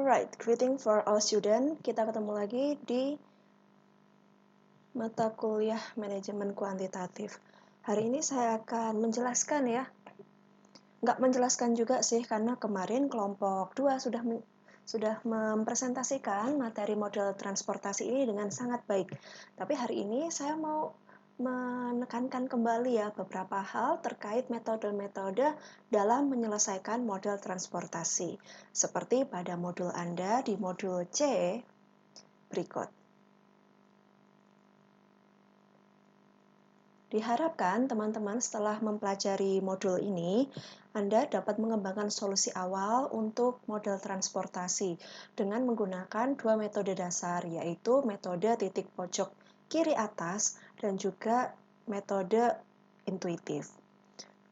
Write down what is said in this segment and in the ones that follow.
Alright, greeting for all student. Kita ketemu lagi di mata kuliah manajemen kuantitatif. Hari ini saya akan menjelaskan ya. Nggak menjelaskan juga sih, karena kemarin kelompok 2 sudah mempresentasikan materi model transportasi ini dengan sangat baik. Tapi hari ini saya mau menekankan kembali ya beberapa hal terkait metode-metode dalam menyelesaikan model transportasi. Seperti pada modul Anda di modul C berikut. Diharapkan teman-teman setelah mempelajari modul ini, Anda dapat mengembangkan solusi awal untuk model transportasi dengan menggunakan dua metode dasar, yaitu metode titik pojok kiri atas dan juga metode intuitif.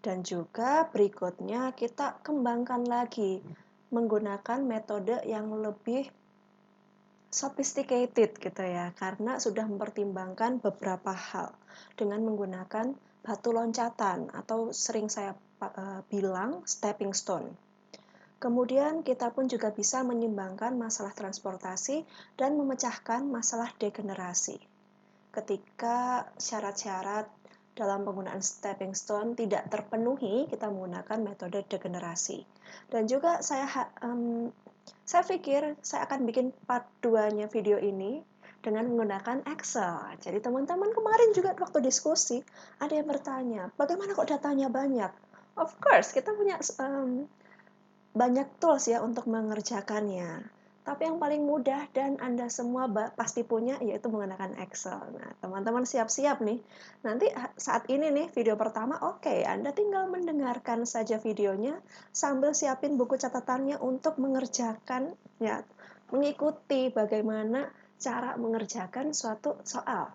Dan juga berikutnya kita kembangkan lagi menggunakan metode yang lebih sophisticated gitu ya, karena sudah mempertimbangkan beberapa hal dengan menggunakan batu loncatan atau sering saya bilang stepping stone. Kemudian kita pun juga bisa menyimbangkan masalah transportasi dan memecahkan masalah degenerasi. Ketika syarat-syarat dalam penggunaan stepping stone tidak terpenuhi, kita menggunakan metode degenerasi. Dan juga saya pikir saya akan bikin part 2-nya video ini dengan menggunakan Excel. Jadi teman-teman kemarin juga waktu diskusi, ada yang bertanya, bagaimana kok datanya banyak? Of course, kita punya banyak tools ya untuk mengerjakannya. Tapi yang paling mudah dan Anda semua pasti punya yaitu menggunakan Excel. Nah, teman-teman siap-siap nih. Nanti saat ini nih video pertama, oke, Anda tinggal mendengarkan saja videonya sambil siapin buku catatannya untuk mengerjakan ya, mengikuti bagaimana cara mengerjakan suatu soal.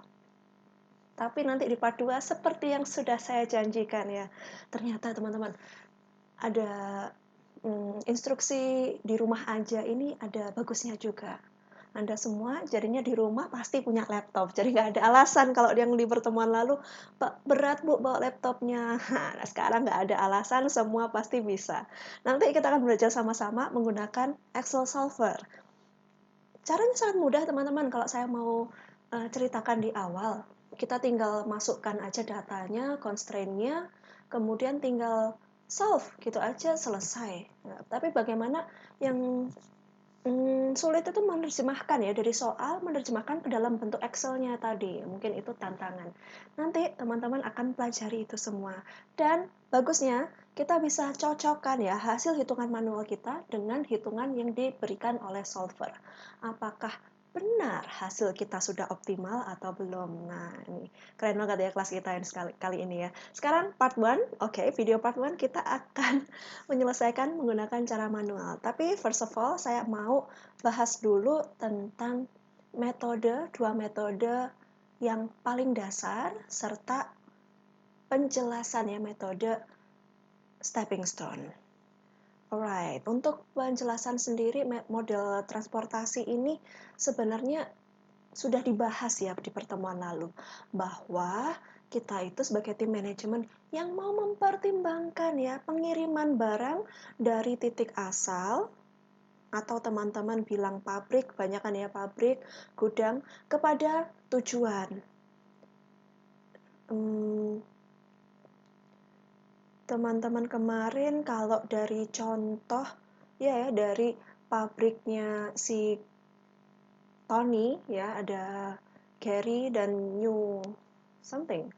Tapi nanti di part 2 seperti yang sudah saya janjikan ya. Ternyata teman-teman ada instruksi di rumah aja ini ada bagusnya juga. Anda semua jadinya di rumah pasti punya laptop, jadi nggak ada alasan kalau yang di pertemuan lalu, Pak berat Bu bawa laptopnya. Nah, sekarang nggak ada alasan, semua pasti bisa. Nanti kita akan belajar sama-sama menggunakan Excel Solver. Caranya sangat mudah teman-teman, kalau saya mau ceritakan di awal. Kita tinggal masukkan aja datanya, constraint-nya, kemudian tinggal solve, gitu aja selesai. Nah, tapi bagaimana yang sulit itu menerjemahkan ya, dari soal menerjemahkan ke dalam bentuk Excel-nya tadi. Mungkin itu tantangan. Nanti teman-teman akan pelajari itu semua. Dan bagusnya kita bisa cocokkan ya hasil hitungan manual kita dengan hitungan yang diberikan oleh solver. Apakah benar hasil kita sudah optimal atau belum? Nah, ini keren banget ya kelas kita yang kali ini ya. Sekarang part 1, oke, video part 1 kita akan menyelesaikan menggunakan cara manual. Tapi first of all, saya mau bahas dulu tentang dua metode yang paling dasar serta penjelasan ya, metode stepping stone. Alright, untuk penjelasan sendiri model transportasi ini sebenarnya sudah dibahas ya di pertemuan lalu, bahwa kita itu sebagai tim manajemen yang mau mempertimbangkan ya pengiriman barang dari titik asal atau teman-teman bilang pabrik, banyak kan ya pabrik, gudang, kepada tujuan. Teman-teman kemarin kalau dari contoh ya dari pabriknya si Tony ya, ada Gary dan New something,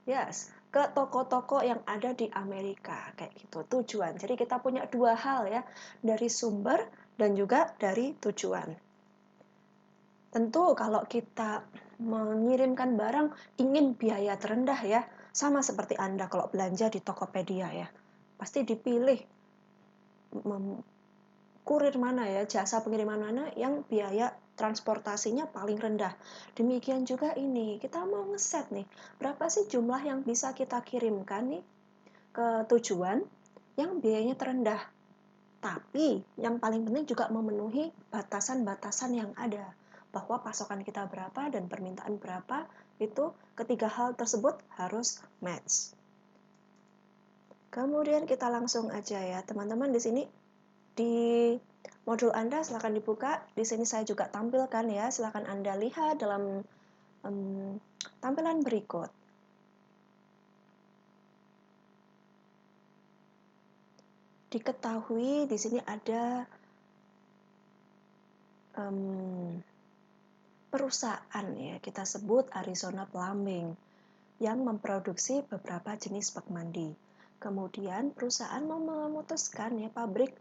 yes, ke toko-toko yang ada di Amerika kayak gitu tujuan. Jadi kita punya dua hal ya, dari sumber dan juga dari tujuan. Tentu kalau kita mengirimkan barang ingin biaya terendah ya, sama seperti Anda kalau belanja di Tokopedia ya, pasti dipilih kurir mana ya, jasa pengiriman mana yang biaya transportasinya paling rendah. Demikian juga ini, kita mau ngeset nih, berapa sih jumlah yang bisa kita kirimkan nih ke tujuan yang biayanya terendah. Tapi yang paling penting juga memenuhi batasan-batasan yang ada, bahwa pasokan kita berapa dan permintaan berapa, itu ketiga hal tersebut harus match. Kemudian kita langsung aja ya, teman-teman di sini di Modul Anda silakan dibuka. Di sini saya juga tampilkan ya, silakan Anda lihat dalam tampilan berikut. Diketahui di sini ada perusahaan ya, kita sebut Arizona Plumbing yang memproduksi beberapa jenis bak mandi. Kemudian perusahaan memutuskan ya pabrik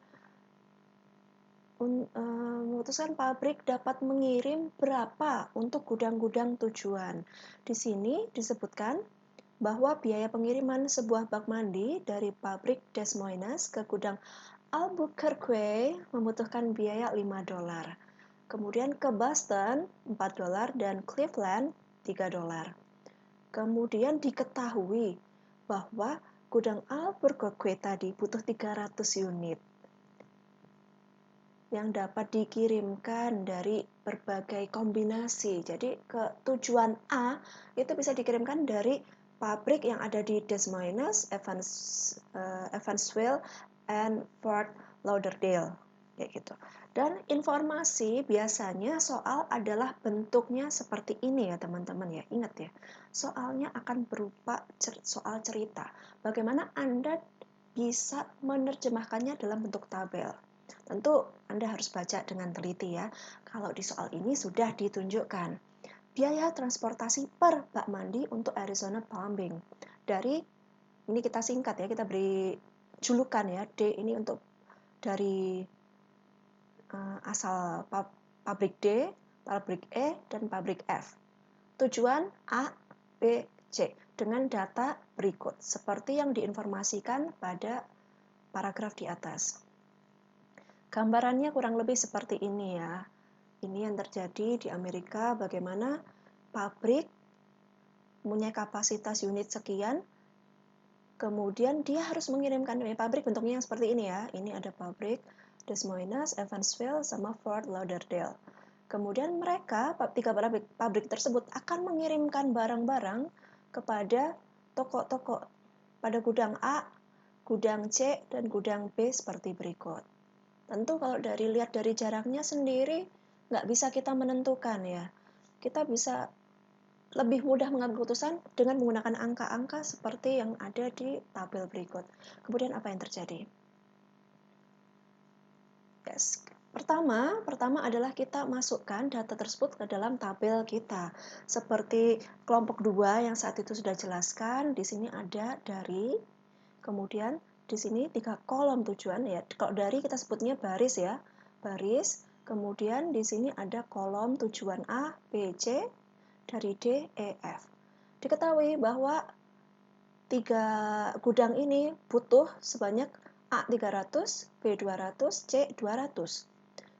dapat mengirim berapa untuk gudang-gudang tujuan. Di sini disebutkan bahwa biaya pengiriman sebuah bak mandi dari pabrik Des Moines ke gudang Albuquerque membutuhkan biaya $5. Kemudian ke Boston $4 dan Cleveland $3. Kemudian diketahui bahwa gudang Albuquerque tadi butuh 300 unit yang dapat dikirimkan dari berbagai kombinasi. Jadi ke tujuan A itu bisa dikirimkan dari pabrik yang ada di Des Moines, Evansville, and Fort Lauderdale, kayak gitu. Dan informasi biasanya soal adalah bentuknya seperti ini ya teman-teman ya. Ingat ya, soalnya akan berupa soal cerita. Bagaimana Anda bisa menerjemahkannya dalam bentuk tabel. Tentu Anda harus baca dengan teliti ya. Kalau di soal ini sudah ditunjukkan biaya transportasi per bak mandi untuk Arizona Plumbing. Dari ini kita singkat ya, kita beri julukan ya. D ini untuk dari asal pabrik D, pabrik E, dan pabrik F. Tujuan A, B, C dengan data berikut seperti yang diinformasikan pada paragraf di atas. Gambarannya kurang lebih seperti ini ya. Ini yang terjadi di Amerika, bagaimana pabrik punya kapasitas unit sekian, kemudian dia harus mengirimkan pabrik bentuknya yang seperti ini ya. Ini ada pabrik Des Moines, Evansville, sama Fort Lauderdale. Kemudian mereka, tiga pabrik tersebut akan mengirimkan barang-barang kepada toko-toko pada gudang A, gudang C, dan gudang B seperti berikut. Tentu kalau lihat dari jaraknya sendiri, nggak bisa kita menentukan ya. Kita bisa lebih mudah mengambil keputusan dengan menggunakan angka-angka seperti yang ada di tabel berikut. Kemudian apa yang terjadi? Yes. Pertama adalah kita masukkan data tersebut ke dalam tabel kita. Seperti kelompok 2 yang saat itu sudah jelaskan, di sini ada dari, kemudian di sini 3 kolom tujuan ya. Kalau dari kita sebutnya baris ya. Baris, kemudian di sini ada kolom tujuan A, B, C, dari D, E, F. Diketahui bahwa 3 gudang ini butuh sebanyak A 300, B 200, C 200.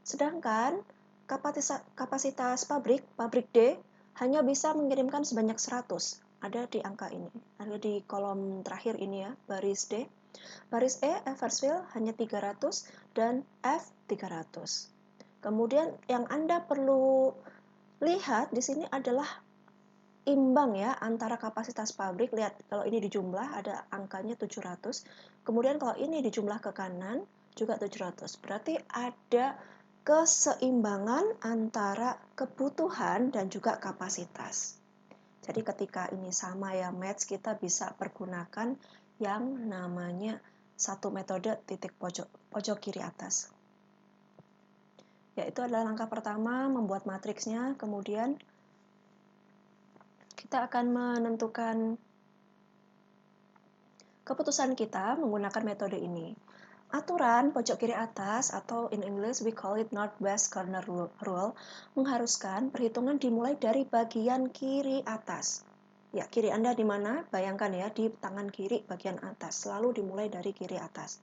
Sedangkan kapasitas pabrik D hanya bisa mengirimkan sebanyak 100. Ada di angka ini, ada di kolom terakhir ini ya, baris D. Baris E, Evansville hanya 300 dan F 300. Kemudian yang Anda perlu lihat di sini adalah imbang ya antara kapasitas pabrik. Lihat kalau ini dijumlah ada angkanya 700. Kemudian kalau ini dijumlah ke kanan juga 700. Berarti ada keseimbangan antara kebutuhan dan juga kapasitas. Jadi ketika ini sama ya match, kita bisa pergunakan yang namanya satu metode titik pojok kiri atas. Yaitu adalah langkah pertama membuat matriksnya, kemudian kita akan menentukan keputusan kita menggunakan metode ini. Aturan pojok kiri atas atau in English we call it northwest corner rule mengharuskan perhitungan dimulai dari bagian kiri atas. Ya, kiri Anda di mana? Bayangkan ya, di tangan kiri bagian atas. Selalu dimulai dari kiri atas.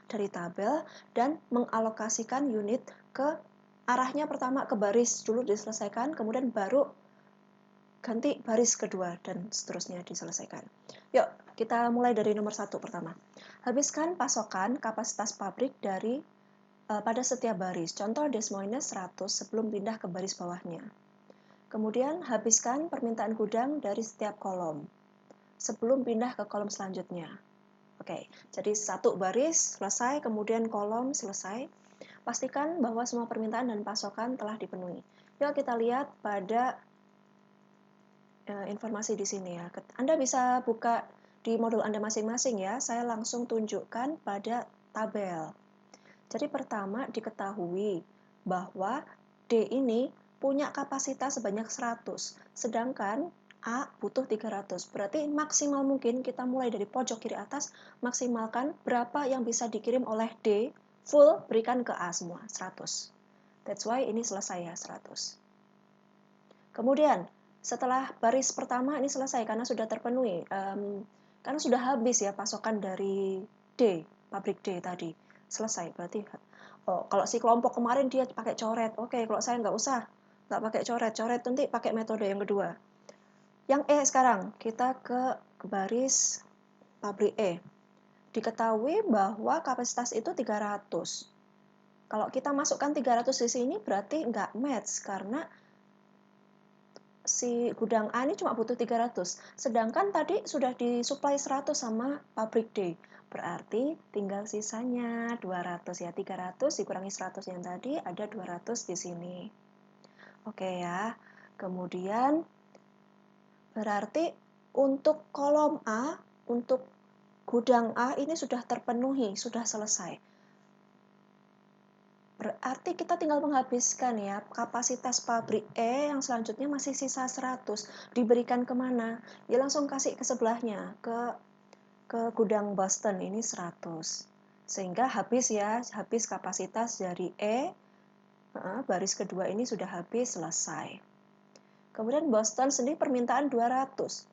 Dari tabel dan mengalokasikan unit ke arahnya pertama ke baris dulu diselesaikan, kemudian baru ganti baris kedua dan seterusnya diselesaikan. Yuk, kita mulai dari nomor 1 pertama. Habiskan pasokan kapasitas pabrik dari pada setiap baris. Contoh Des Moines 100 sebelum pindah ke baris bawahnya. Kemudian habiskan permintaan gudang dari setiap kolom sebelum pindah ke kolom selanjutnya. Oke, jadi satu baris selesai, kemudian kolom selesai. Pastikan bahwa semua permintaan dan pasokan telah dipenuhi. Yuk kita lihat pada informasi di sini ya. Anda bisa buka di modul Anda masing-masing ya. Saya langsung tunjukkan pada tabel. Jadi pertama diketahui bahwa D ini punya kapasitas sebanyak 100, sedangkan A butuh 300. Berarti maksimal mungkin kita mulai dari pojok kiri atas, maksimalkan berapa yang bisa dikirim oleh D, full berikan ke A semua, 100. That's why ini selesai ya, 100. Kemudian, setelah baris pertama ini selesai karena sudah terpenuhi, karena sudah habis ya pasokan dari D, pabrik D tadi. Selesai, berarti kalau si kelompok kemarin dia pakai coret, oke, kalau saya nggak pakai coret nanti pakai metode yang kedua. Yang E sekarang, kita ke baris pabrik E. Diketahui bahwa kapasitas itu 300. Kalau kita masukkan 300 di sini berarti nggak match karena si gudang A ini cuma butuh 300, sedangkan tadi sudah disuplai 100 sama pabrik D. Berarti tinggal sisanya 200 ya, 300 dikurangi 100 yang tadi, ada 200 di sini. Oke ya, kemudian berarti untuk kolom A, untuk gudang A ini sudah terpenuhi, sudah selesai. Berarti kita tinggal menghabiskan ya, kapasitas pabrik E yang selanjutnya masih sisa 100. Diberikan kemana? Ya langsung kasih ke sebelahnya, ke gudang Boston ini 100. Sehingga habis ya, habis kapasitas dari E, baris kedua ini sudah habis, selesai. Kemudian Boston sendiri permintaan 200.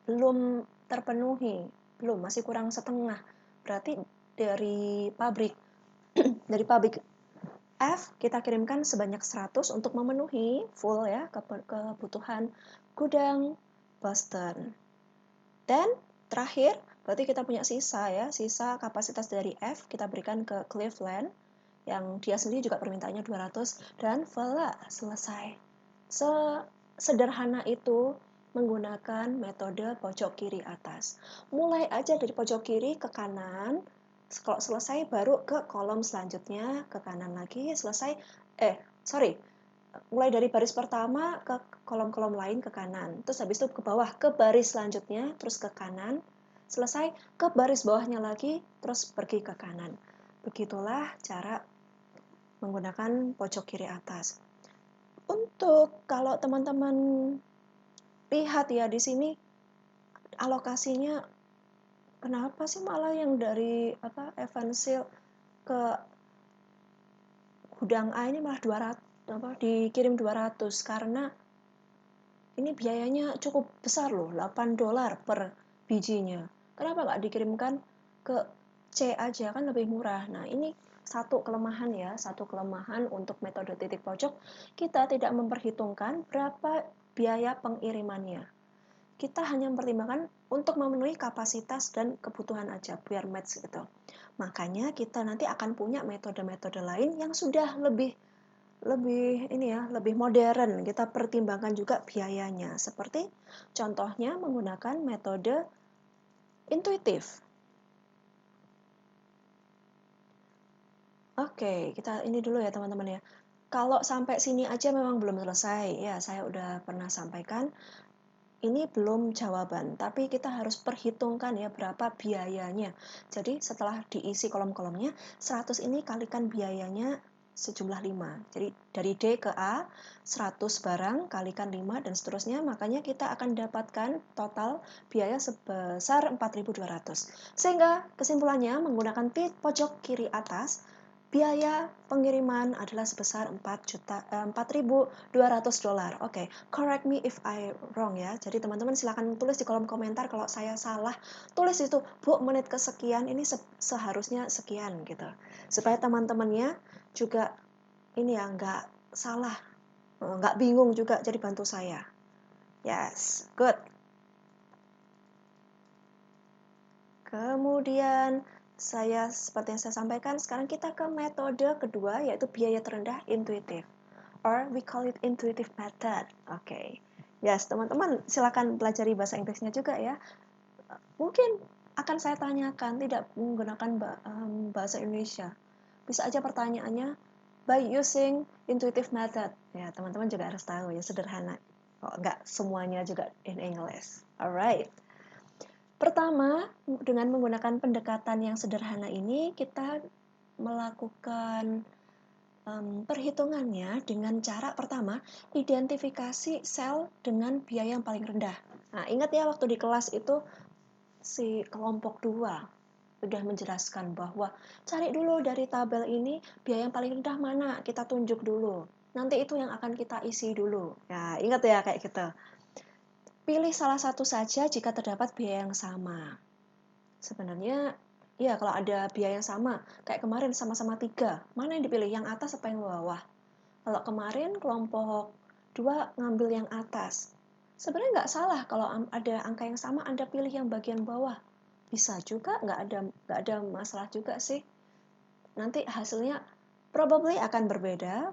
Belum terpenuhi, belum, masih kurang setengah. Berarti dari pabrik dari pabrik F kita kirimkan sebanyak 100 untuk memenuhi full ya kebutuhan gudang Boston. Dan terakhir, berarti kita punya sisa ya, sisa kapasitas dari F kita berikan ke Cleveland yang dia sendiri juga permintaannya 200 dan voila, selesai. Sederhana itu menggunakan metode pojok kiri atas. Mulai aja dari pojok kiri ke kanan. Kalau selesai baru ke kolom selanjutnya, ke kanan lagi, selesai. Mulai dari baris pertama ke kolom-kolom lain ke kanan. Terus habis itu ke bawah ke baris selanjutnya, terus ke kanan. Selesai ke baris bawahnya lagi, terus pergi ke kanan. Begitulah cara menggunakan pojok kiri atas. Untuk kalau teman-teman lihat ya di sini alokasinya kenapa sih malah yang dari Evansville ke gudang A ini malah 200 dikirim 200 karena ini biayanya cukup besar loh, $8 per bijinya. Kenapa nggak dikirimkan ke C aja, kan lebih murah. Nah, ini satu kelemahan untuk metode titik pojok, kita tidak memperhitungkan berapa biaya pengirimannya. Kita hanya mempertimbangkan untuk memenuhi kapasitas dan kebutuhan aja, biar match gitu. Makanya kita nanti akan punya metode-metode lain yang sudah lebih modern. Kita pertimbangkan juga biayanya. Seperti contohnya menggunakan metode intuitif. Oke, kita ini dulu ya teman-teman ya. Kalau sampai sini aja memang belum selesai. Ya, saya udah pernah sampaikan. Ini belum jawaban, tapi kita harus perhitungkan ya berapa biayanya. Jadi setelah diisi kolom-kolomnya, 100 ini kalikan biayanya sejumlah 5. Jadi dari D ke A, 100 barang kalikan 5 dan seterusnya, makanya kita akan dapatkan total biaya sebesar 4.200. Sehingga kesimpulannya menggunakan pojok kiri atas, biaya pengiriman adalah sebesar $4.200. Oke, correct me if I wrong ya. Jadi teman-teman silakan tulis di kolom komentar kalau saya salah. Tulis itu, Bu, menit kesekian ini seharusnya sekian gitu. Supaya teman-temannya juga ini ya nggak salah, nggak bingung juga, jadi bantu saya. Yes, good. Kemudian seperti yang saya sampaikan, sekarang kita ke metode kedua, yaitu biaya terendah intuitif. Or we call it intuitive method. Oke. Yes, teman-teman silakan pelajari bahasa Inggrisnya juga ya. Mungkin akan saya tanyakan tidak menggunakan bahasa Indonesia. Bisa aja pertanyaannya, by using intuitive method. Ya, teman-teman juga harus tahu ya, sederhana. Kok nggak semuanya juga in English. Alright. Pertama, dengan menggunakan pendekatan yang sederhana ini, kita melakukan perhitungannya dengan cara pertama, identifikasi sel dengan biaya yang paling rendah. Nah, ingat ya waktu di kelas itu si kelompok 2 sudah menjelaskan bahwa cari dulu dari tabel ini biaya yang paling rendah mana, kita tunjuk dulu. Nanti itu yang akan kita isi dulu. Ya, ingat ya kayak gitu. Pilih salah satu saja jika terdapat biaya yang sama. Sebenarnya, ya kalau ada biaya yang sama, kayak kemarin sama-sama 3, mana yang dipilih? Yang atas apa yang bawah? Kalau kemarin kelompok 2 ngambil yang atas. Sebenarnya nggak salah kalau ada angka yang sama, Anda pilih yang bagian bawah. Bisa juga, nggak ada masalah juga sih. Nanti hasilnya probably akan berbeda,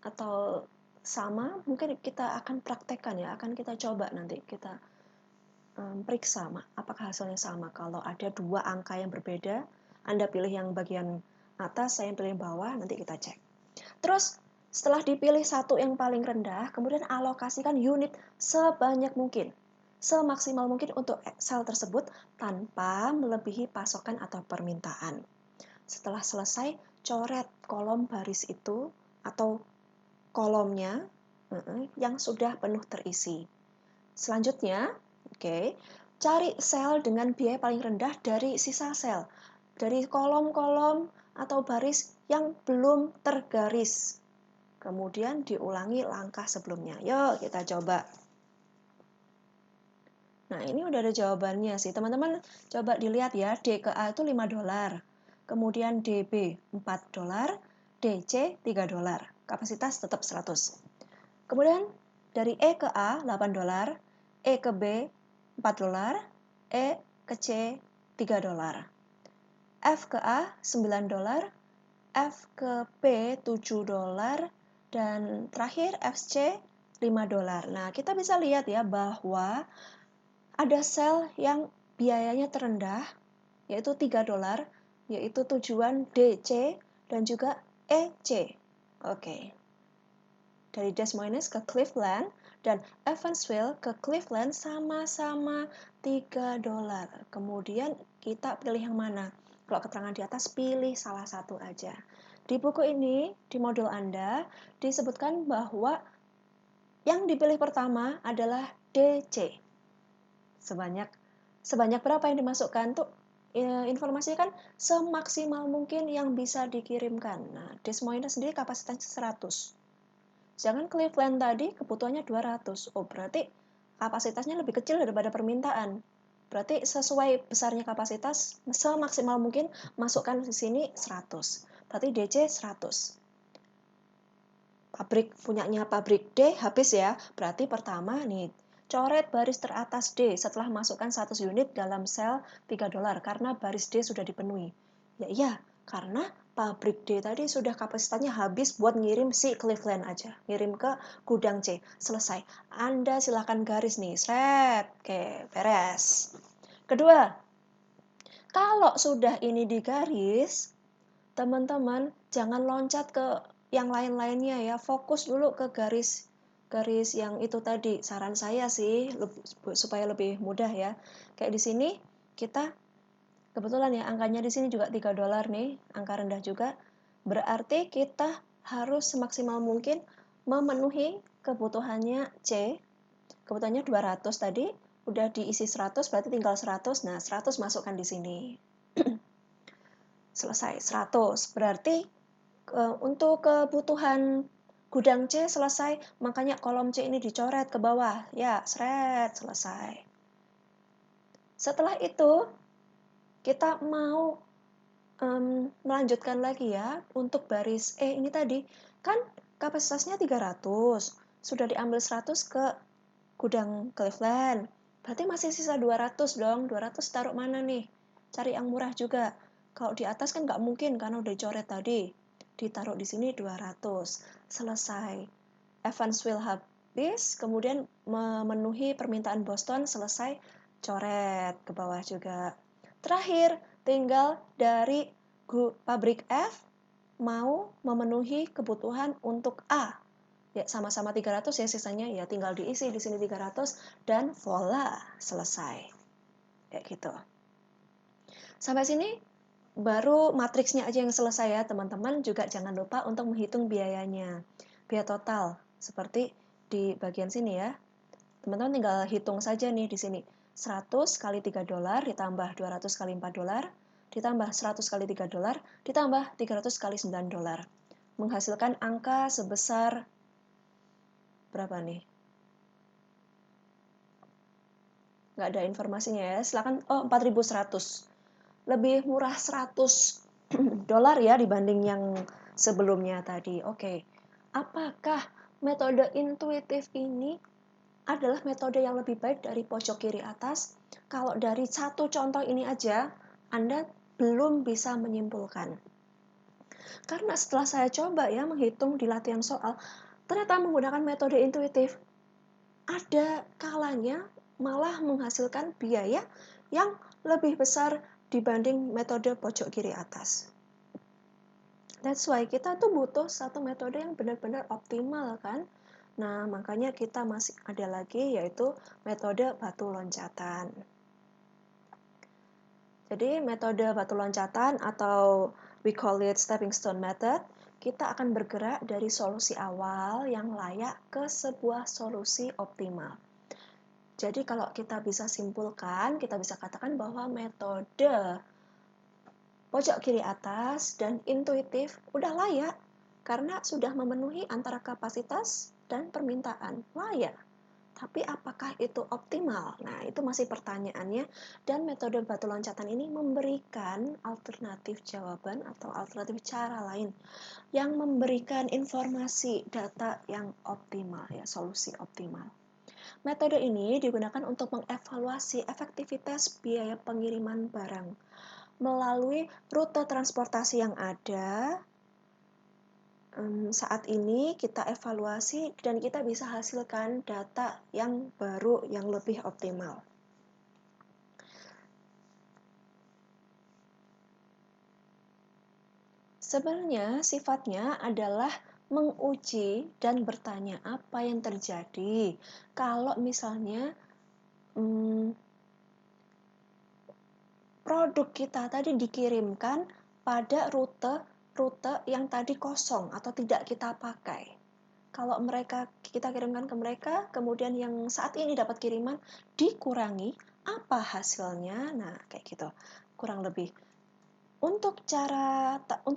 atau sama, mungkin kita akan praktekkan ya, akan kita coba nanti, kita periksa apakah hasilnya sama. Kalau ada 2 angka yang berbeda, Anda pilih yang bagian atas, saya pilih yang bawah, nanti kita cek. Terus setelah dipilih satu yang paling rendah, kemudian alokasikan unit sebanyak mungkin, semaksimal mungkin untuk sel tersebut tanpa melebihi pasokan atau permintaan. Setelah selesai, coret kolom baris itu atau kolomnya yang sudah penuh terisi. Selanjutnya, cari sel dengan biaya paling rendah dari sisa sel, dari kolom-kolom atau baris yang belum tergaris. Kemudian diulangi langkah sebelumnya. Yuk kita coba. Nah, ini udah ada jawabannya sih. Teman-teman coba dilihat ya, D ke A itu $5. Kemudian DB $4, DC $3. Kapasitas tetap 100. Kemudian dari E ke A $8, E ke B $4, E ke C $3. F ke A $9, F ke B $7, dan terakhir FC $5. Nah, kita bisa lihat ya bahwa ada sel yang biayanya terendah, yaitu $3, yaitu tujuan DC dan juga EC. Oke. Dari Des Moines ke Cleveland dan Evansville ke Cleveland sama-sama $3. Kemudian kita pilih yang mana? Kalau keterangan di atas, pilih salah satu aja. Di buku ini, di modul Anda, disebutkan bahwa yang dipilih pertama adalah DC. Sebanyak berapa yang dimasukkan? Tuh, informasinya kan semaksimal mungkin yang bisa dikirimkan. Nah, Des Moines sendiri kapasitasnya 100. Jangan Cleveland tadi kebutuhannya 200. Oh, berarti kapasitasnya lebih kecil daripada permintaan. Berarti sesuai besarnya kapasitas, semaksimal mungkin masukkan di sini 100. Berarti DC 100. Punyanya pabrik D habis ya. Berarti pertama nih, coret baris teratas D setelah masukkan 100 unit dalam sel $3 karena baris D sudah dipenuhi. Ya iya, karena pabrik D tadi sudah kapasitasnya habis buat ngirim si Cleveland aja. Ngirim ke gudang C. Selesai. Anda silakan garis nih. Sret. Oke, beres. Kedua, kalau sudah ini digaris, teman-teman jangan loncat ke yang lain-lainnya ya. Fokus dulu ke garis yang itu tadi. Saran saya sih supaya lebih mudah ya. Kayak di sini kita kebetulan ya angkanya di sini juga $3 nih, angka rendah juga. Berarti kita harus semaksimal mungkin memenuhi kebutuhannya C. Kebutuhannya 200 tadi, udah diisi 100 berarti tinggal 100. Nah, 100 masukkan di sini. Selesai 100. Berarti untuk kebutuhan gudang C selesai, makanya kolom C ini dicoret ke bawah. Ya, selesai. Setelah itu, kita mau melanjutkan lagi ya untuk baris E ini tadi. Kan kapasitasnya 300, sudah diambil 100 ke gudang Cleveland. Berarti masih sisa 200 dong. 200 taruh mana nih? Cari yang murah juga. Kalau di atas kan nggak mungkin karena udah dicoret tadi. Ditaruh di sini 200. Selesai. Evansville habis, kemudian memenuhi permintaan Boston, selesai, coret ke bawah juga. Terakhir, tinggal dari pabrik F mau memenuhi kebutuhan untuk A. Ya, sama-sama 300 ya, sisanya ya tinggal diisi di sini 300 dan voila, selesai. Kayak gitu. Sampai sini baru matriksnya aja yang selesai ya, teman-teman. Juga jangan lupa untuk menghitung biayanya. Biaya total seperti di bagian sini ya. Teman-teman tinggal hitung saja nih di sini. 100 kali 3 dolar ditambah 200 kali 4 dolar ditambah 100 kali 3 dolar ditambah 300 kali 9 dolar. Menghasilkan angka sebesar berapa nih? Nggak ada informasinya ya. Silakan. Oh, 4.100. Lebih murah 100 dolar ya dibanding yang sebelumnya tadi. Oke. Apakah metode intuitif ini adalah metode yang lebih baik dari pojok kiri atas? Kalau dari satu contoh ini aja, Anda belum bisa menyimpulkan. Karena setelah saya coba ya menghitung di latihan soal, ternyata menggunakan metode intuitif, ada kalanya malah menghasilkan biaya yang lebih besar dibanding metode pojok kiri atas. That's why kita tuh butuh satu metode yang benar-benar optimal kan. Nah, makanya kita masih ada lagi yaitu metode batu loncatan. Jadi metode batu loncatan atau we call it stepping stone method, kita akan bergerak dari solusi awal yang layak ke sebuah solusi optimal. Jadi kalau kita bisa simpulkan, kita bisa katakan bahwa metode pojok kiri atas dan intuitif udah layak karena sudah memenuhi antara kapasitas dan permintaan. Layak. Tapi apakah itu optimal? Nah, itu masih pertanyaannya. Dan metode batu loncatan ini memberikan alternatif jawaban atau alternatif cara lain yang memberikan informasi data yang optimal, ya, solusi optimal. Metode ini digunakan untuk mengevaluasi efektivitas biaya pengiriman barang melalui rute transportasi yang ada. Saat ini kita evaluasi dan kita bisa hasilkan data yang baru yang lebih optimal. Sebenarnya sifatnya adalah menguji dan bertanya apa yang terjadi kalau misalnya produk kita tadi dikirimkan pada rute yang tadi kosong atau tidak kita pakai. Kalau kita kirimkan ke mereka, kemudian yang saat ini dapat kiriman dikurangi, apa hasilnya? Nah, kayak gitu. Kurang lebih. Untuk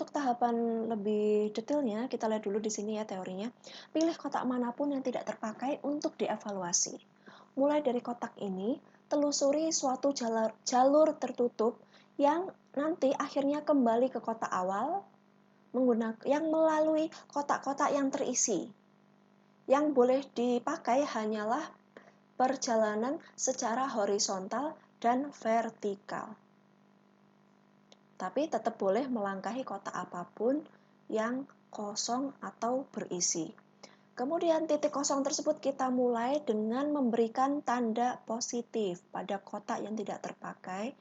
tahapan lebih detailnya, kita lihat dulu di sini ya teorinya. Pilih kotak manapun yang tidak terpakai untuk dievaluasi. Mulai dari kotak ini, telusuri suatu jalur tertutup yang nanti akhirnya kembali ke kotak awal yang melalui kotak-kotak yang terisi. Yang boleh dipakai hanyalah perjalanan secara horizontal dan vertikal. Tapi tetap boleh melangkahi kotak apapun yang kosong atau berisi. Kemudian titik kosong tersebut kita mulai dengan memberikan tanda positif pada kotak yang tidak terpakai.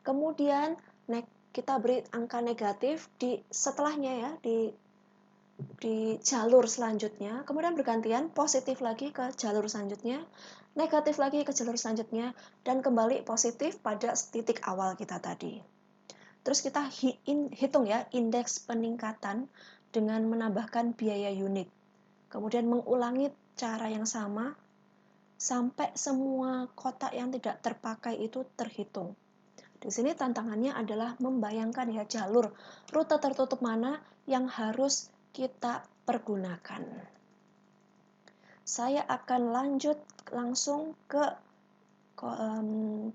Kemudian kita beri angka negatif di setelahnya ya, di jalur selanjutnya. Kemudian bergantian positif lagi ke jalur selanjutnya, negatif lagi ke jalur selanjutnya, dan kembali positif pada titik awal kita tadi. Terus kita hitung ya indeks peningkatan dengan menambahkan biaya unit. Kemudian mengulangi cara yang sama sampai semua kotak yang tidak terpakai itu terhitung. Di sini tantangannya adalah membayangkan ya jalur rute tertutup mana yang harus kita pergunakan. Saya akan lanjut langsung ke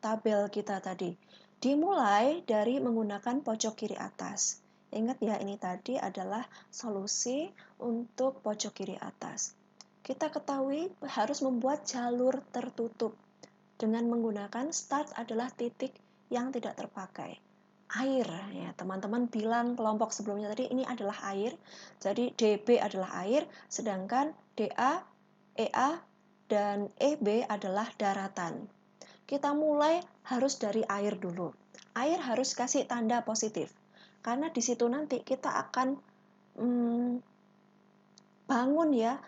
tabel kita tadi. Dimulai dari menggunakan pojok kiri atas. Ingat ya, ini tadi adalah solusi untuk pojok kiri atas. Kita ketahui harus membuat jalur tertutup. Dengan menggunakan start adalah titik yang tidak terpakai. Air, ya teman-teman bilang kelompok sebelumnya tadi ini adalah air. Jadi DB adalah air, sedangkan DA, EA, dan EB adalah daratan. Kita mulai harus dari air dulu. Air harus kasih tanda positif. Karena di situ nanti kita akan bangun ya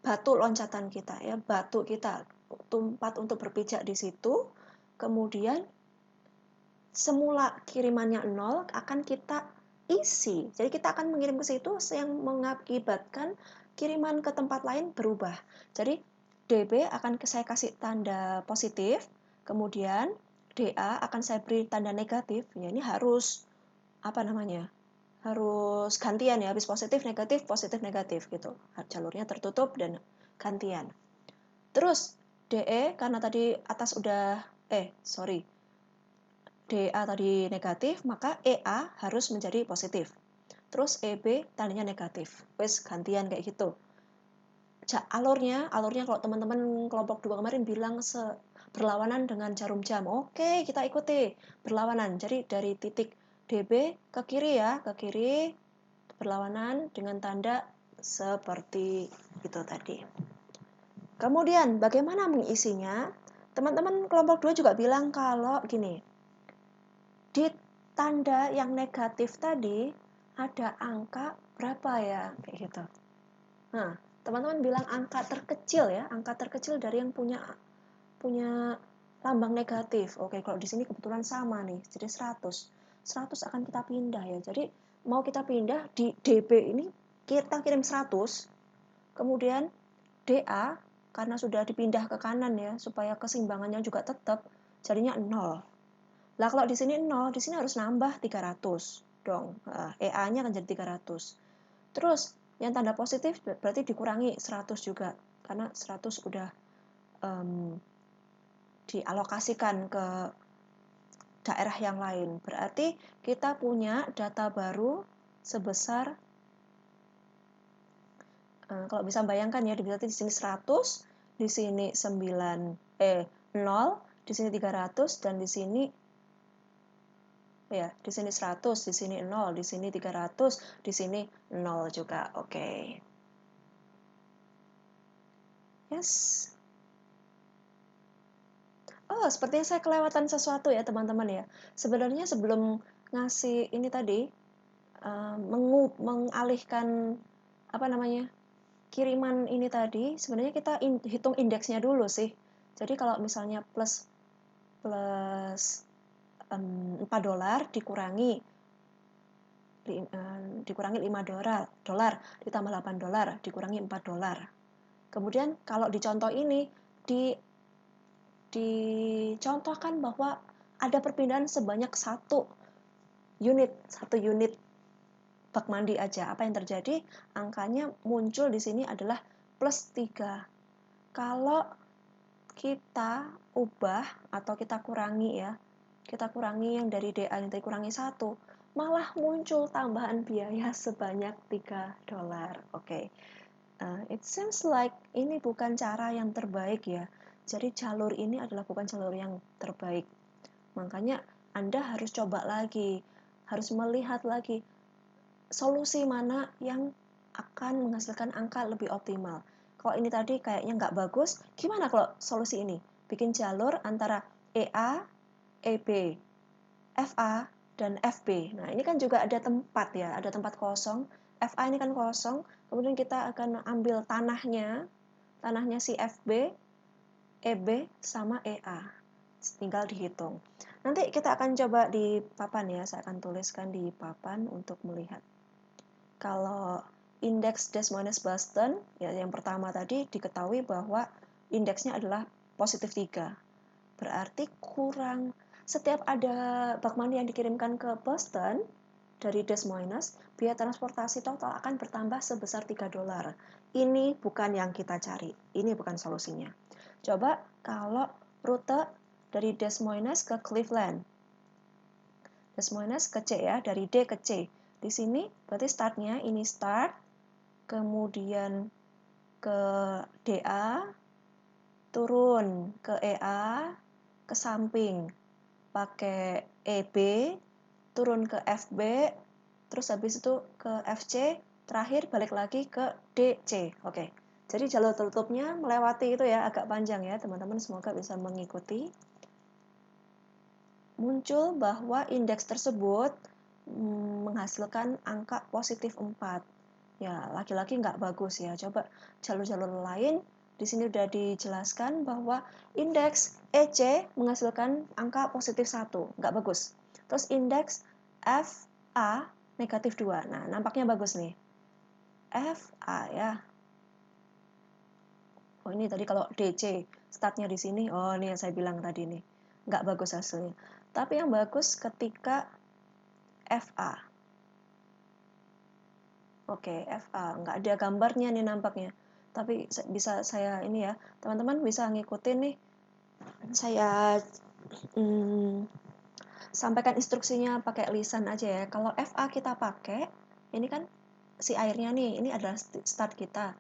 batu loncatan kita ya, batu kita, tempat untuk berpijak di situ. Kemudian semula kirimannya 0 akan kita isi. Jadi kita akan mengirim ke situ yang mengakibatkan kiriman ke tempat lain berubah. Jadi DB akan saya kasih tanda positif, kemudian DA akan saya beri tanda negatif. Ya ini harus apa namanya? Harus gantian ya, habis positif negatif gitu. Jalurnya tertutup dan gantian. Terus DE karena tadi atas udah DA tadi negatif, maka EA harus menjadi positif. Terus EB tandanya negatif. Wes gantian kayak gitu. Alurnya kalau teman-teman kelompok 2 kemarin bilang berlawanan dengan jarum jam. Oke, kita ikuti berlawanan. Jadi dari titik DB ke kiri ya, ke kiri berlawanan dengan tanda seperti itu tadi. Kemudian bagaimana mengisinya? Teman-teman kelompok 2 juga bilang kalau gini, di tanda yang negatif tadi ada angka berapa ya, kayak gitu. Nah, teman-teman bilang angka terkecil ya, angka terkecil dari yang punya lambang negatif. Oke, kalau di sini kebetulan sama nih, jadi 100. 100 akan kita pindah ya. Jadi mau kita pindah di DB ini kita kirim 100. Kemudian DA karena sudah dipindah ke kanan ya, supaya keseimbangannya juga tetap, jadinya 0. Lah kalau di sini 0, di sini harus nambah 300 dong. EA-nya akan jadi 300. Terus yang tanda positif berarti dikurangi 100 juga, karena 100 udah dialokasikan ke daerah yang lain. Berarti kita punya data baru sebesar, kalau bisa bayangkan ya, berarti di sini 100, di sini 0, di sini 300, dan di sini ya, di sini 100, di sini 0, di sini 300, di sini 0 juga. Oke. Yes. Oh, sepertinya saya kelewatan sesuatu ya, teman-teman ya. Sebenarnya sebelum ngasih ini tadi, mengalihkan apa namanya? Kiriman ini tadi, sebenarnya kita hitung indeksnya dulu sih. Jadi kalau misalnya plus $4 dikurangi $5 ditambah $8 dikurangi $4. Kemudian kalau di contoh ini dicontohkan bahwa ada perpindahan sebanyak 1 unit bak mandi aja. Apa yang terjadi? Angkanya muncul di sini adalah plus 3. Kalau kita ubah atau kita kurangi ya, kita kurangi yang dari DA yang tadi kurangi 1, malah muncul tambahan biaya sebanyak $3. Oke. It seems like ini bukan cara yang terbaik ya. Jadi jalur ini adalah bukan jalur yang terbaik. Makanya Anda harus coba lagi, harus melihat lagi solusi mana yang akan menghasilkan angka lebih optimal. Kalau ini tadi kayaknya nggak bagus, gimana kalau solusi ini? Bikin jalur antara EA, EB, FA, dan FB. Nah, ini kan juga ada tempat ya, ada tempat kosong. FA ini kan kosong, kemudian kita akan ambil tanahnya si FB, EB, sama EA. Tinggal dihitung. Nanti kita akan coba di papan ya, saya akan tuliskan di papan untuk melihat. Kalau indeks Des Moines Boston, ya yang pertama tadi diketahui bahwa indeksnya adalah positif 3. Berarti kurang, setiap ada bak mandi yang dikirimkan ke Boston dari Des Moines, biaya transportasi total akan bertambah sebesar $3. Ini bukan yang kita cari, ini bukan solusinya. Coba kalau rute dari Des Moines ke Cleveland, Des Moines ke C ya, dari D ke C. Di sini berarti startnya ini start, kemudian ke DA, turun ke EA, ke samping pakai EB, turun ke FB, terus habis itu ke FC, terakhir balik lagi ke DC. Oke. Jadi jalur tutupnya melewati itu ya, agak panjang ya, teman-teman, semoga bisa mengikuti. Muncul bahwa indeks tersebut menghasilkan angka positif 4. Ya, lagi-lagi nggak bagus ya. Coba jalur-jalur lain, di sini udah dijelaskan bahwa indeks EC menghasilkan angka positif 1, nggak bagus. Terus indeks FA negatif 2. Nah, nampaknya bagus nih. FA ya. Oh, ini tadi kalau DC, startnya di sini. Oh, ini yang saya bilang tadi nih. Nggak bagus hasilnya. Tapi yang bagus ketika FA. Oke, FA. Nggak ada gambarnya nih nampaknya. Tapi bisa saya ini ya, teman-teman bisa ngikutin nih. Saya sampaikan instruksinya pakai lisan aja ya. Kalau FA kita pakai, ini kan si airnya nih, ini adalah start kita.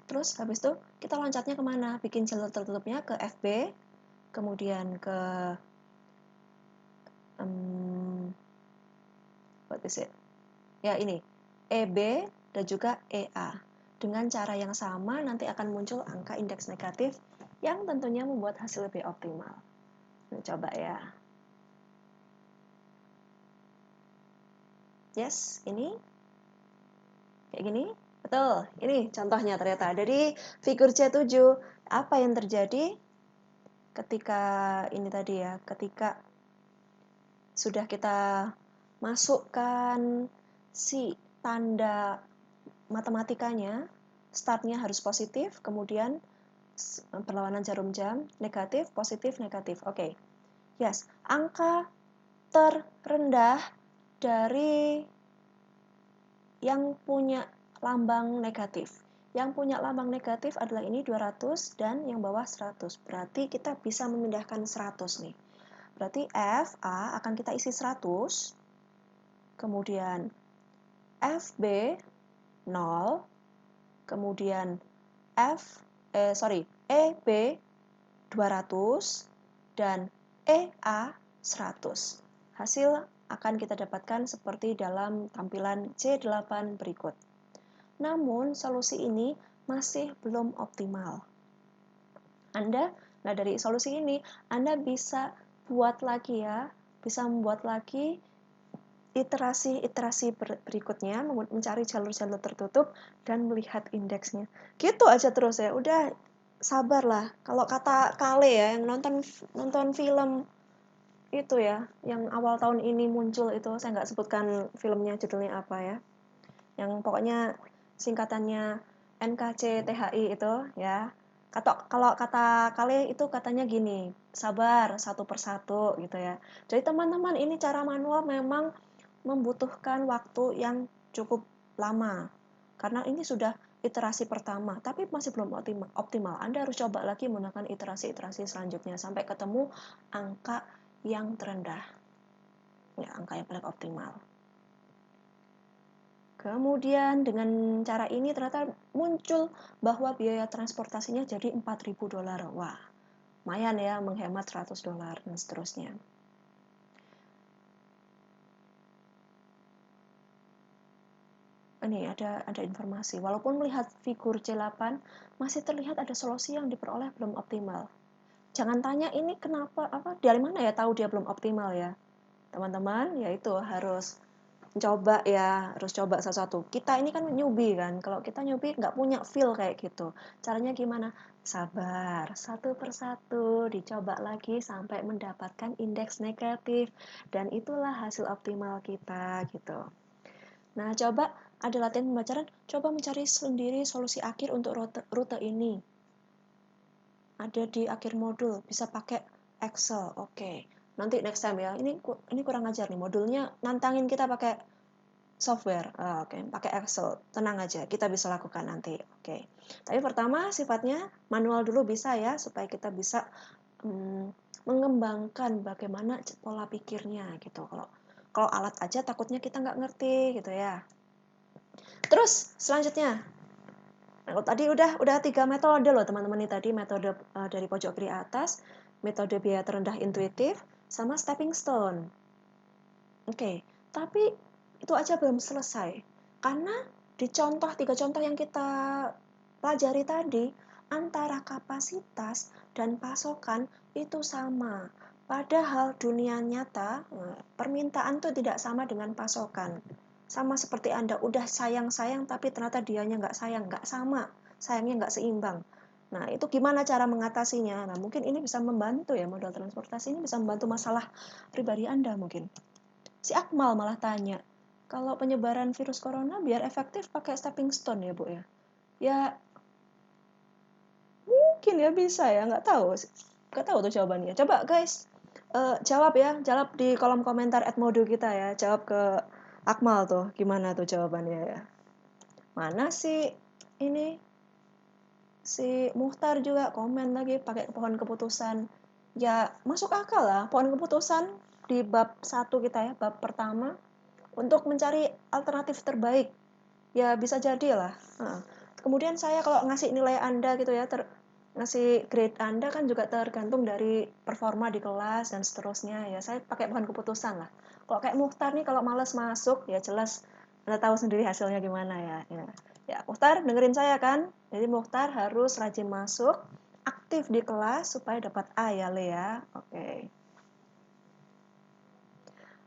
Terus habis itu kita loncatnya kemana? Bikin jalur tertutupnya ke FB, kemudian ke what is it? Ya ini, EB dan juga EA. Dengan cara yang sama nanti akan muncul angka indeks negatif yang tentunya membuat hasil lebih optimal. Nah, coba ya. Yes, ini kayak gini. Betul, ini contohnya ternyata. Dari figur C7, apa yang terjadi ketika ini tadi ya, ketika sudah kita masukkan si tanda matematikanya, startnya harus positif, kemudian perlawanan jarum jam, negatif, positif, negatif. Oke. Yes, angka terendah dari yang punya lambang negatif. Yang punya lambang negatif adalah ini 200 dan yang bawah 100. Berarti kita bisa memindahkan 100 nih. Berarti FA akan kita isi 100, kemudian FB 0, kemudian EB 200 dan EA 100. Hasil akan kita dapatkan seperti dalam tampilan C8 berikut. Namun solusi ini masih belum optimal. Dari solusi ini Anda bisa buat lagi ya, bisa membuat lagi iterasi berikutnya, mencari jalur-jalur tertutup dan melihat indeksnya. Gitu aja terus ya. Udah sabarlah. Kalau kata Kale ya yang nonton film itu ya, yang awal tahun ini muncul itu, saya nggak sebutkan filmnya judulnya apa ya. Yang pokoknya singkatannya NKCTHI itu ya. Kalau kata Kale itu katanya gini, sabar satu persatu gitu ya. Jadi teman-teman ini cara manual memang membutuhkan waktu yang cukup lama. Karena ini sudah iterasi pertama, tapi masih belum optimal. Anda harus coba lagi menggunakan iterasi-iterasi selanjutnya sampai ketemu angka yang terendah. Ya, angka yang paling optimal. Kemudian dengan cara ini ternyata muncul bahwa biaya transportasinya jadi $4.000. Wah, lumayan ya, menghemat $100 dan seterusnya. Ini ada informasi. Walaupun melihat figur C8, masih terlihat ada solusi yang diperoleh belum optimal. Jangan tanya ini kenapa, dari mana ya tahu dia belum optimal ya. Teman-teman, yaitu harus coba ya, harus coba sesuatu. Kita ini kan newbie kan, kalau kita newbie nggak punya feel kayak gitu. Caranya gimana? Sabar, satu persatu, dicoba lagi sampai mendapatkan indeks negatif. Dan itulah hasil optimal kita gitu. Nah, coba ada latihan pembelajaran, coba mencari sendiri solusi akhir untuk rute ini. Ada di akhir modul, bisa pakai Excel. Oke. Nanti next time ya. Ini kurang ajar nih. Modulnya nantangin kita pakai software. Oke, pakai Excel. Tenang aja, kita bisa lakukan nanti. Oke. Tapi pertama sifatnya manual dulu bisa ya, supaya kita bisa mengembangkan bagaimana pola pikirnya gitu. Kalau alat aja takutnya kita nggak ngerti gitu ya. Terus selanjutnya, nah, tadi udah 3 metode loh teman-teman nih tadi, metode dari pojok kiri atas, metode biaya terendah intuitif, sama stepping stone. Oke, tapi itu aja belum selesai. Karena di 3 contoh yang kita pelajari tadi, antara kapasitas dan pasokan itu sama. Padahal dunia nyata, permintaan tuh tidak sama dengan pasokan. Sama seperti Anda udah sayang-sayang tapi ternyata dianya nggak sayang, nggak sama, sayangnya nggak seimbang. Nah, itu gimana cara mengatasinya? Nah, mungkin ini bisa membantu ya, modal transportasi ini bisa membantu masalah pribadi Anda mungkin. Si Akmal malah tanya, kalau penyebaran virus corona biar efektif pakai stepping stone ya, Bu ya? Ya, mungkin ya bisa ya, nggak tahu. Nggak tahu tuh jawabannya. Coba guys, jawab ya, jawab di kolom komentar @modo kita ya. Jawab ke Akmal tuh, gimana tuh jawabannya ya. Mana sih ini si Muhtar juga komen lagi pakai pohon keputusan. Ya, masuk akal lah pohon keputusan di bab 1 kita ya, bab pertama untuk mencari alternatif terbaik. Ya bisa jadi lah. Kemudian saya kalau ngasih nilai Anda gitu ya, ngasih grade Anda kan juga tergantung dari performa di kelas dan seterusnya ya. Saya pakai bahan keputusan lah. Kalau kayak Mukhtar nih kalau males masuk ya jelas Anda tahu sendiri hasilnya gimana ya. Ya, Mukhtar dengerin saya kan. Jadi Mukhtar harus rajin masuk, aktif di kelas supaya dapat A ya Le ya. Oke.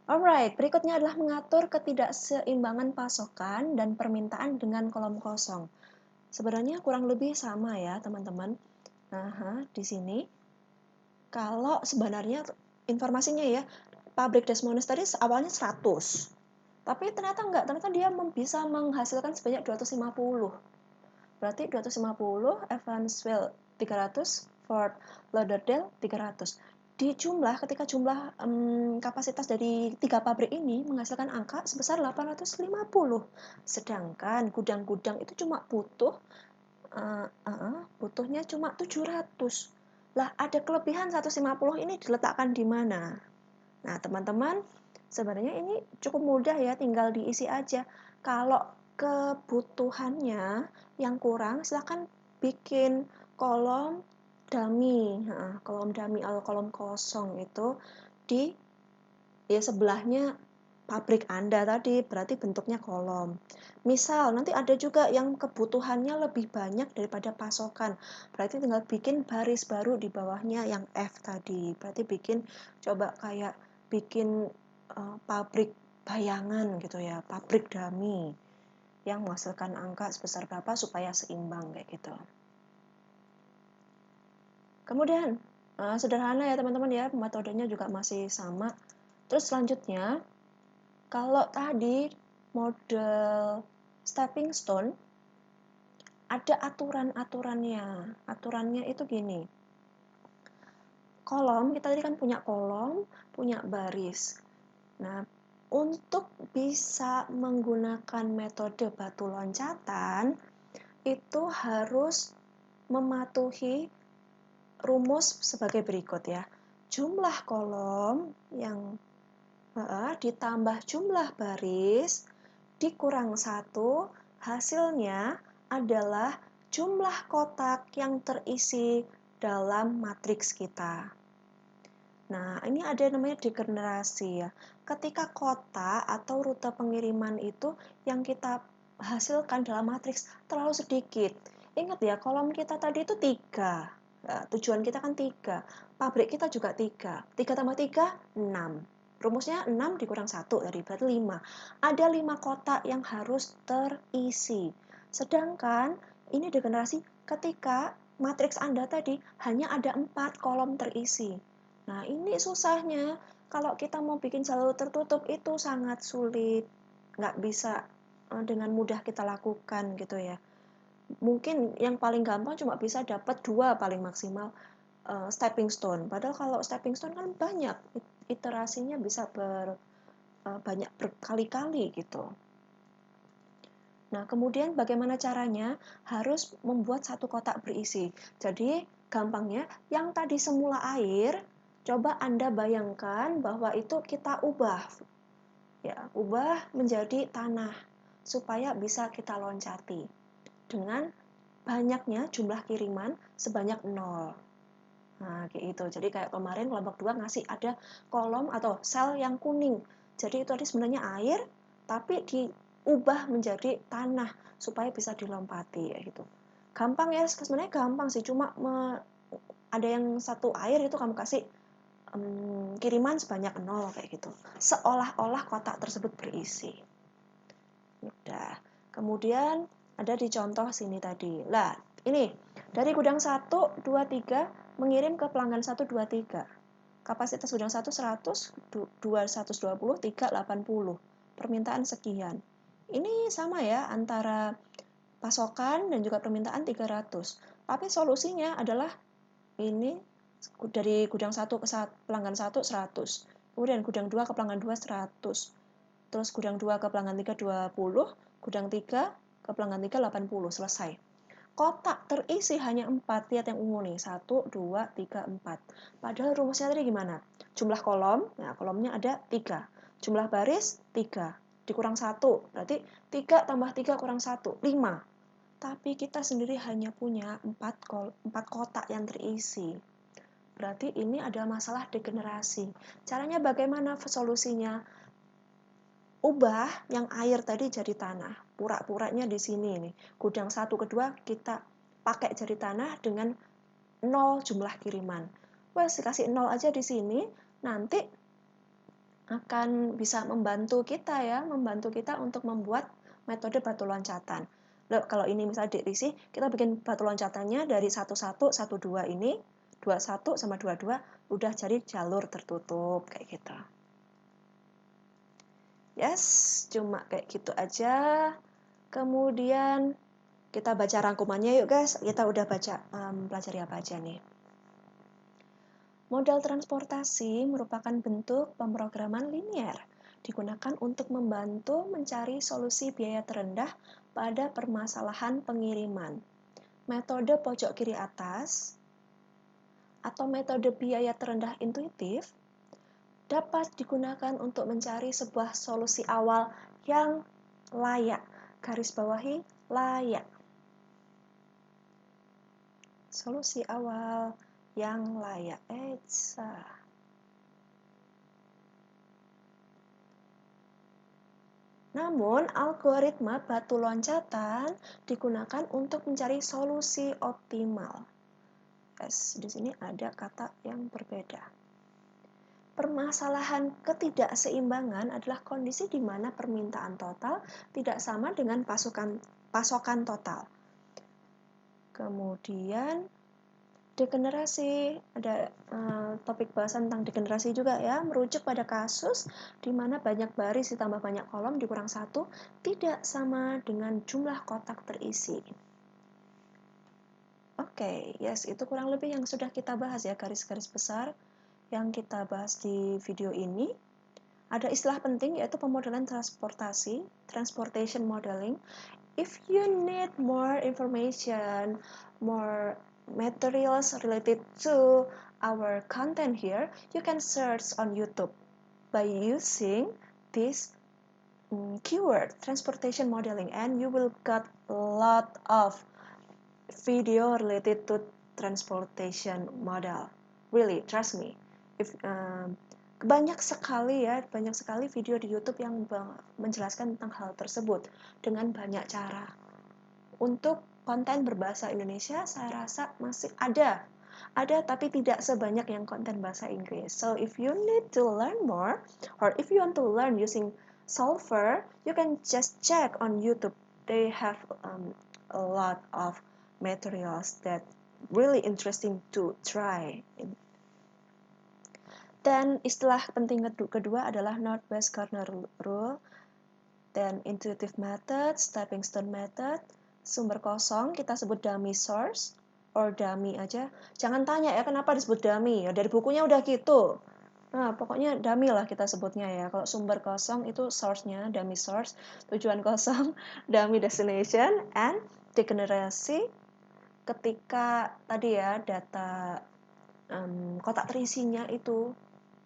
Alright, berikutnya adalah mengatur ketidakseimbangan pasokan dan permintaan dengan kolom kosong. Sebenarnya kurang lebih sama ya, teman-teman. Nah, di sini kalau sebenarnya informasinya ya, pabrik Desmones tadi awalnya 100. Tapi ternyata enggak, ternyata dia bisa menghasilkan sebanyak 250. Berarti 250, Evansville 300, Fort Lauderdale 300. Ketika jumlah kapasitas dari 3 pabrik ini menghasilkan angka sebesar 850. Sedangkan gudang-gudang itu cuma butuhnya cuma 700. Lah, ada kelebihan 150 ini diletakkan di mana? Nah, teman-teman, sebenarnya ini cukup mudah ya, tinggal diisi aja. Kalau kebutuhannya yang kurang, silahkan bikin kolom dummy, kolom dummy atau kolom kosong itu di sebelahnya pabrik Anda tadi, berarti bentuknya kolom. Misal, nanti ada juga yang kebutuhannya lebih banyak daripada pasokan. Berarti tinggal bikin baris baru di bawahnya yang F tadi. Berarti coba kayak bikin pabrik bayangan gitu ya, pabrik dummy yang menghasilkan angka sebesar berapa supaya seimbang kayak gitu. Kemudian, sederhana ya teman-teman ya, metodenya juga masih sama. Terus selanjutnya, kalau tadi model stepping stone, ada aturan-aturannya. Aturannya itu gini. Kolom, kita tadi kan punya kolom, punya baris. Nah, untuk bisa menggunakan metode batu loncatan, itu harus mematuhi rumus sebagai berikut ya. Jumlah kolom yang ditambah jumlah baris dikurang 1, hasilnya adalah jumlah kotak yang terisi dalam matriks kita. Nah, ini ada namanya degenerasi ya. Ketika kotak atau rute pengiriman itu yang kita hasilkan dalam matriks terlalu sedikit. Ingat ya, kolom kita tadi itu 3. Nah, tujuan kita kan 3. Pabrik kita juga 3. 3 tambah 3, 6. Rumusnya 6 dikurang 1 tadi, berarti 5. Ada 5 kotak yang harus terisi. Sedangkan ini degenerasi ketika matriks Anda tadi hanya ada 4 kolom terisi. Nah, ini susahnya. Kalau kita mau bikin jalur tertutup itu sangat sulit. Nggak bisa dengan mudah kita lakukan gitu ya. Mungkin yang paling gampang cuma bisa dapat 2 paling maksimal stepping stone. Padahal kalau stepping stone kan banyak, iterasinya bisa banyak berkali-kali gitu. Nah, kemudian bagaimana caranya? Harus membuat satu kotak berisi. Jadi, gampangnya, yang tadi semula air, coba Anda bayangkan bahwa itu kita ubah. Ya, ubah menjadi tanah supaya bisa kita loncati. Dengan banyaknya jumlah kiriman sebanyak 0. Nah, kayak gitu. Jadi kayak kemarin kelompok 2 ngasih ada kolom atau sel yang kuning. Jadi itu tadi sebenarnya air, tapi diubah menjadi tanah supaya bisa dilompati ya gitu. Gampang ya, sebenarnya gampang sih. Cuma ada yang satu air itu kamu kasih kiriman sebanyak 0 kayak gitu. Seolah-olah kotak tersebut berisi. Udah. Kemudian ada di contoh sini tadi. Lah, ini dari gudang 1, 2, 3 mengirim ke pelanggan 1, 2, 3. Kapasitas gudang 1 100, 2 120, 3 80. Permintaan sekian. Ini sama ya antara pasokan dan juga permintaan 300. Tapi solusinya adalah ini dari gudang 1 ke pelanggan 1 100. Kemudian gudang 2 ke pelanggan 2 100. Terus gudang 2 ke pelanggan 3 20, gudang 3 ke pelanggan 3 80, selesai. Kotak terisi hanya 4, lihat yang ungu nih, 1, 2, 3, 4. Padahal rumusnya tadi gimana? Jumlah kolom, nah kolomnya ada 3. Jumlah baris, 3. Dikurang 1, berarti 3 tambah 3 kurang 1, 5. Tapi kita sendiri hanya punya 4 kotak yang terisi. Berarti ini adalah masalah degenerasi. Caranya bagaimana solusinya? Ubah yang air tadi jadi tanah. Pura-puranya di sini nih. Gudang 1 kedua kita pakai jadi tanah dengan 0 jumlah kiriman. Wes, kasih 0 aja di sini, nanti akan bisa membantu kita ya, membantu kita untuk membuat metode batu loncatan. Loh, kalau ini misalnya diisi, kita bikin batu loncatannya dari 11, 12 ini, 21 sama 22, udah jadi jalur tertutup, kayak gitu. Yes, cuma kayak gitu aja. Kemudian kita baca rangkumannya yuk guys. Kita udah baca pelajari apa aja nih. Modal transportasi merupakan bentuk pemrograman linier, digunakan untuk membantu mencari solusi biaya terendah pada permasalahan pengiriman. Metode pojok kiri atas atau metode biaya terendah intuitif dapat digunakan untuk mencari sebuah solusi awal yang layak. Garis bawahi layak. Solusi awal yang layak. Namun, algoritma batu loncatan digunakan untuk mencari solusi optimal. Di sini ada kata yang berbeda. Permasalahan ketidakseimbangan adalah kondisi di mana permintaan total tidak sama dengan pasokan total. Kemudian degenerasi, ada topik bahasan tentang degenerasi juga ya, merujuk pada kasus di mana banyak baris ditambah banyak kolom dikurang 1 tidak sama dengan jumlah kotak terisi. Oke, yes, itu kurang lebih yang sudah kita bahas ya, garis-garis besar yang kita bahas di video ini. Ada istilah penting yaitu pemodelan transportasi, transportation modeling. If you need more information, more materials related to our content here, you can search on YouTube by using this keyword, transportation modeling, and you will get a lot of video related to transportation model. Really, trust me. Banyak sekali video di YouTube yang menjelaskan tentang hal tersebut dengan banyak cara. Untuk konten berbahasa Indonesia, saya rasa masih ada tapi tidak sebanyak yang konten bahasa Inggris. So if you need to learn more, or if you want to learn using Solver, you can just check on YouTube. They have a lot of materials that really interesting to try. Dan istilah penting kedua adalah Northwest Corner Rule, dan intuitive method, stepping stone method, sumber kosong kita sebut dummy source, or dummy aja. Jangan tanya ya kenapa disebut dummy, ya dari bukunya udah gitu. Nah, pokoknya dummy lah kita sebutnya ya. Kalau sumber kosong itu source-nya, dummy source, tujuan kosong, dummy destination, and degenerasi ketika tadi ya data kotak terisinya itu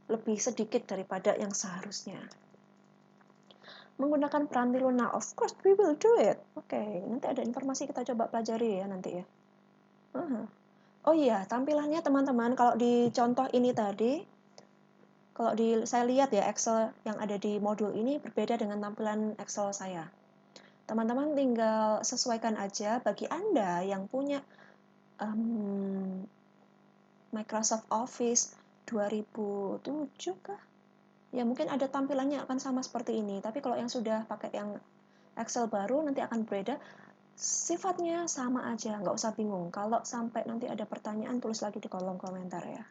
lebih sedikit daripada yang seharusnya. Menggunakan peranti lunak, of course we will do it. Oke, nanti ada informasi kita coba pelajari ya nanti ya. Oh iya, tampilannya teman-teman kalau di contoh ini tadi, kalau saya lihat ya Excel yang ada di modul ini berbeda dengan tampilan Excel saya. Teman-teman tinggal sesuaikan aja. Bagi Anda yang punya Microsoft Office 2007 kah? Ya mungkin ada tampilannya akan sama seperti ini, tapi kalau yang sudah pakai yang Excel baru nanti akan berbeda. Sifatnya sama aja, nggak usah bingung. Kalau sampai nanti ada pertanyaan, tulis lagi di kolom komentar ya.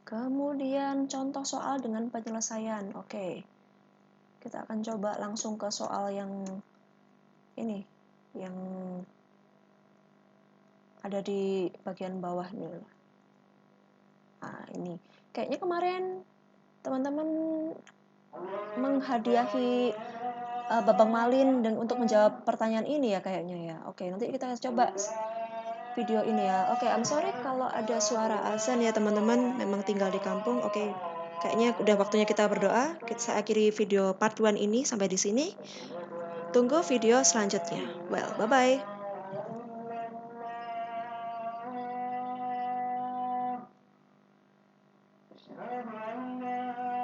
Kemudian contoh soal dengan penyelesaian. Oke, kita akan coba langsung ke soal yang ini, yang ada di bagian bawah nih. Nah, ini kayaknya kemarin teman-teman menghadiahi Babang Malin dan untuk menjawab pertanyaan ini ya kayaknya ya. Oke, nanti kita coba video ini ya. Oke, I'm sorry kalau ada suara azan ya teman-teman, memang tinggal di kampung. Oke, kayaknya udah waktunya kita berdoa. Saya akhiri video part 1 ini sampai di sini. Tunggu video selanjutnya. Well, bye-bye.